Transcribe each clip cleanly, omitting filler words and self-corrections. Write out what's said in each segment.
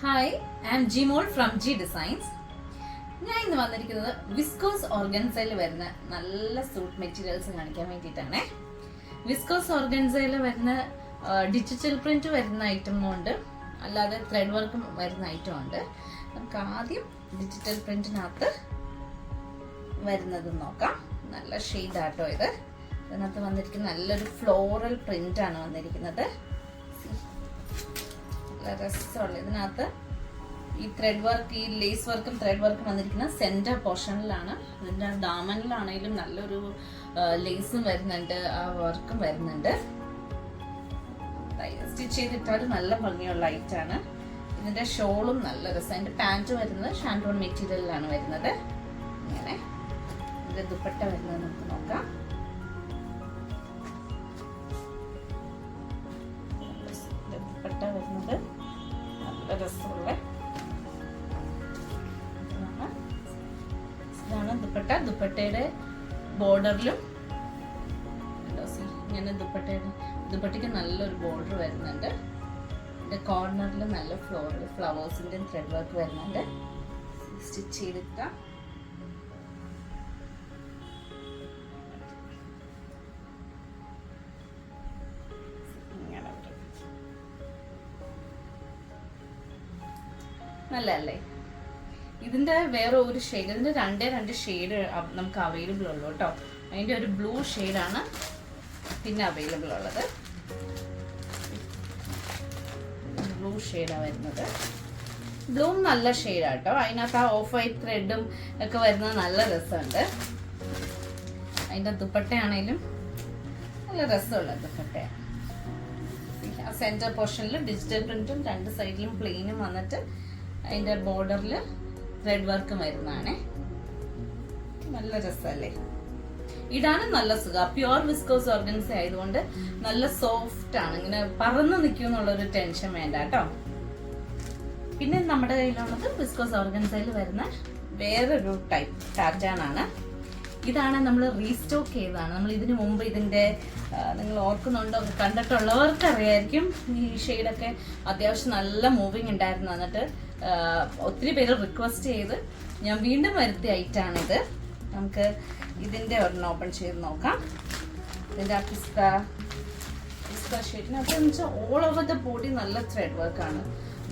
Hi I am Jimol from G designs. ഞാൻ ഇന്ന് വന്നിരിക്കുന്നത് വിസ്കോസ് ഓർഗൻസയിൽ വരുന്ന നല്ല സൂട്ട് മെറ്റീരിയൽസ് കാണിക്കാൻ വേണ്ടിയിട്ടാണ്. വിസ്കോസ് ഓർഗൻസയിൽ വരുന്ന ഡിജിറ്റൽ പ്രിന്റ് വരുന്ന ഐറ്റം ഉണ്ട്, അല്ലാതെ ത്രെഡ് വർക്കും വരുന്ന ഐറ്റം ഉണ്ട്. നമുക്ക് ആദ്യം ഡിജിറ്റൽ പ്രിന്റിനകത്ത് വരുന്നത് നോക്കാം. നല്ല ഷെയ്ഡാട്ടോ ഇത്. ഇതിനകത്ത് വന്നിരിക്കുന്ന നല്ലൊരു ഫ്ലോറൽ പ്രിന്റ് ആണ് വന്നിരിക്കുന്നത്. നല്ല രസമുള്ള ഇതിനകത്ത് ഈ ത്രെഡ് വർക്ക്, ഈ ലേസ് വർക്കും ത്രെഡ് വർക്കും വന്നിരിക്കുന്ന സെന്റർ പോർഷനിലാണ്. ഇതിൻ്റെ ദാമനിലാണെങ്കിലും നല്ലൊരു ലേസും വരുന്നുണ്ട്, ആ വർക്കും വരുന്നുണ്ട്. സ്റ്റിച്ച് ചെയ്തിട്ടാൽ നല്ല ഭംഗിയുള്ള ഐറ്റാണ്. ഇതിന്റെ ഷോളും നല്ല രസം. അതിന്റെ പാൻറ് വരുന്നത് ഷാൻഡോൺ മെറ്റീരിയലിലാണ് വരുന്നത്. ഇങ്ങനെ ഇതിന്റെ ദുപ്പട്ട വരുന്നത് നമുക്ക് നോക്കാം. ദുപ്പട്ട വരുന്നത് നല്ല രസമുള്ള ഇതാണ് ദുപ്പട്ട. ദുപ്പട്ടയുടെ ബോർഡറിലും ഇങ്ങനെ ദുപ്പട്ടയ്ക്ക് നല്ലൊരു ബോർഡർ വരുന്നുണ്ട്. ഇതിന്റെ കോർണറിൽ നല്ല ഫ്ലവേഴ്സിന്റെ ത്രെഡ് വർക്ക് വരുന്നുണ്ട്. സ്റ്റിച്ച് ചെയ്തിട്ടാ നല്ലല്ലേ. ഇതിന്റെ വേറെ ഒരു ഷെയ്ഡ്, ഇതിന്റെ രണ്ട് ഷെയ്ഡ് നമുക്ക് അവൈലബിൾ ഉള്ളൂ കേട്ടോ. അതിന്റെ ഒരു ബ്ലൂ ഷെയ്ഡാണ് പിന്നെ അവൈലബിൾ ഉള്ളത്. ബ്ലൂ ഷെയ്ഡാണ് വരുന്നത്. ബ്ലൂ നല്ല ഷെയ്ഡാട്ടോ. അതിനകത്ത് ആ ഓഫ് വൈറ്റ് ത്രെഡും ഒക്കെ വരുന്നത് നല്ല രസമുണ്ട്. അതിന്റെ ദുപ്പട്ടയാണേലും നല്ല രസമുള്ള ദുപ്പട്ടയാണ്. സെന്റർ പോർഷനിൽ ഡിജിറ്റൽ പ്രിന്റും രണ്ട് സൈഡിലും പ്ലെയിനും വന്നിട്ട് അതിന്റെ ബോർഡറിൽ ത്രെഡ് വർക്കും വരുന്നതാണ്. നല്ല രസമല്ലേ, ഇടാനും നല്ല സുഖം. പ്യുവർ വിസ്കോസ് ഓർഗൻസ ആയതുകൊണ്ട് നല്ല സോഫ്റ്റ് ആണ്. ഇങ്ങനെ പറന്ന് നിൽക്കുമെന്നുള്ളൊരു ടെൻഷൻ വേണ്ട കേട്ടോ. പിന്നെ നമ്മുടെ കയ്യിലുള്ളത് വിസ്കോസ് ഓർഗൻസയിൽ വരുന്ന വേറൊരു ടൈപ്പ് ടാർജാൻ ആണ്. ഇതാണ് നമ്മൾ റീസ്റ്റോക്ക് ചെയ്തതാണ്. നമ്മൾ ഇതിനു മുമ്പ് ഇതിന്റെ നിങ്ങൾ ഓർക്കുന്നുണ്ടോ, കണ്ടിട്ടുള്ളവർക്ക് അറിയായിരിക്കും. ഈ ഷെയ്ഡൊക്കെ അത്യാവശ്യം നല്ല മൂവിങ് ഉണ്ടായിരുന്നു. എന്നിട്ട് ഒത്തിരി പേര് റിക്വസ്റ്റ് ചെയ്ത് ഞാൻ വീണ്ടും വരുത്തിയ ഐറ്റാണിത്. നമുക്ക് ഇതിന്റെ ഒരെണ്ണം ഓപ്പൺ ചെയ്ത് നോക്കാം. ഇതിന്റെ ആ പിസ്ത ഷെയ്ഡിനകത്ത് വെച്ചാൽ ഓൾ ഓവർ ദ ബോഡി നല്ല ത്രെഡ് വർക്കാണ്.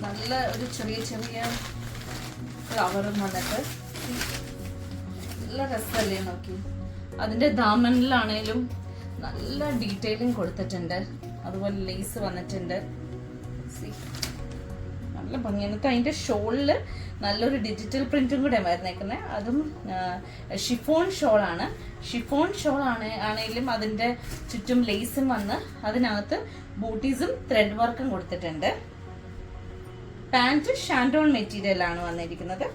നല്ല ഒരു ചെറിയ ഫ്ലവറും വന്നിട്ട് നല്ല രസമല്ലേ നോക്കി. അതിന്റെ ദാമനിലാണേലും നല്ല ഡീറ്റെയിലിംഗ് കൊടുത്തിട്ടുണ്ട്. അതുപോലെ ലേസ് വന്നിട്ടുണ്ട്. നല്ല ഭംഗിയാണ്. അതിന്റെ ഷോളില് നല്ലൊരു ഡിജിറ്റൽ പ്രിന്റും കൂടെ വരുന്നേക്കുന്നത്. അതും ഷിഫോൺ ഷോളാണ്. ഷിഫോൺ ഷോൾ ആണെങ്കിലും അതിന്റെ ചുറ്റും ലേസും വന്ന് അതിനകത്ത് ബൂട്ടീസും ത്രെഡ് വർക്കും കൊടുത്തിട്ടുണ്ട്. പാന്റ് ഷാൻഡോൺ മെറ്റീരിയൽ ആണ് വന്നിരിക്കുന്നത്.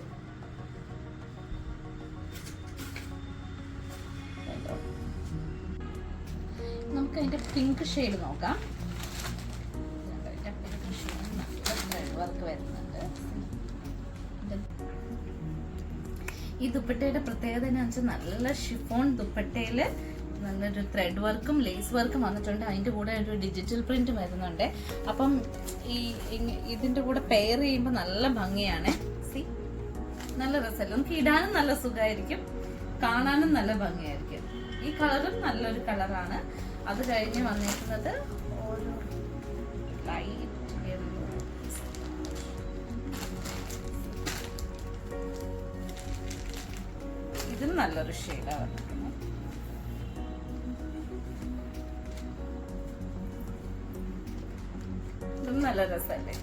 നമുക്ക് അതിന്റെ പിങ്ക് ഷെയ്ഡ് നോക്കാം. വർക്ക് വരുന്നുണ്ട്. ഈ ദുപ്പട്ടയുടെ പ്രത്യേകത എന്ന് വെച്ചാൽ നല്ല ഷിഫോൺ ദുപ്പട്ടയില് നല്ലൊരു ത്രെഡ് വർക്കും ലേസ് വർക്കും വന്നിട്ടുണ്ട്. അതിന്റെ കൂടെ ഒരു ഡിജിറ്റൽ പ്രിന്റ് വരുന്നുണ്ട്. അപ്പം ഇതിന്റെ കൂടെ പെയർ ചെയ്യുമ്പോൾ നല്ല ഭംഗിയാണ്. നല്ല രസമല്ല, നമുക്ക് ഇടാനും നല്ല സുഖമായിരിക്കും, കാണാനും നല്ല ഭംഗിയായിരിക്കും. ഈ കളറും നല്ലൊരു കളറാണ്. അത് കഴിഞ്ഞ് വന്നിരിക്കുന്നത് ഒരു ലൈറ്റ് ഇതും നല്ലൊരു ഷെയ്ഡാണ് വന്നിരിക്കുന്നത്. ഇതും നല്ല രസമല്ലേ.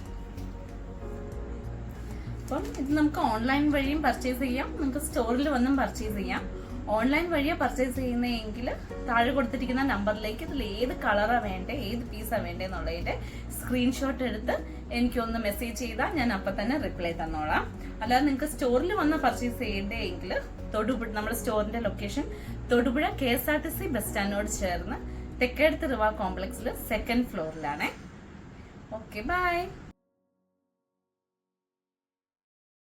അപ്പം ഇത് നമുക്ക് ഓൺലൈൻ വഴിയും പർച്ചേസ് ചെയ്യാം, നമുക്ക് സ്റ്റോറിൽ വന്നും പർച്ചേസ് ചെയ്യാം. ഓൺലൈൻ വഴിയാണ് പർച്ചേസ് ചെയ്യുന്നതെങ്കിൽ താഴെ കൊടുത്തിരിക്കുന്ന നമ്പറിലേക്ക് ഇതിൽ ഏത് കളറാണ് വേണ്ടത്, ഏത് പീസാണ് വേണ്ടതെന്നുള്ളതിൻ്റെ സ്ക്രീൻഷോട്ട് എടുത്ത് എനിക്കൊന്ന് മെസ്സേജ് ചെയ്താൽ ഞാൻ അപ്പം തന്നെ റിപ്ലൈ തന്നോളാം. അല്ലാതെ നിങ്ങൾക്ക് സ്റ്റോറിൽ വന്ന് പർച്ചേസ് ചെയ്യേണ്ടതെങ്കിൽ തൊടുപുഴ, നമ്മുടെ സ്റ്റോറിന്റെ ലൊക്കേഷൻ തൊടുപുഴ KSRTC ബസ് സ്റ്റാൻഡിനോട് ചേർന്ന് തെക്കേടത്ത് റിവ കോംപ്ലക്സിൽ 2nd ഫ്ലോറിലാണ്. Okay, by.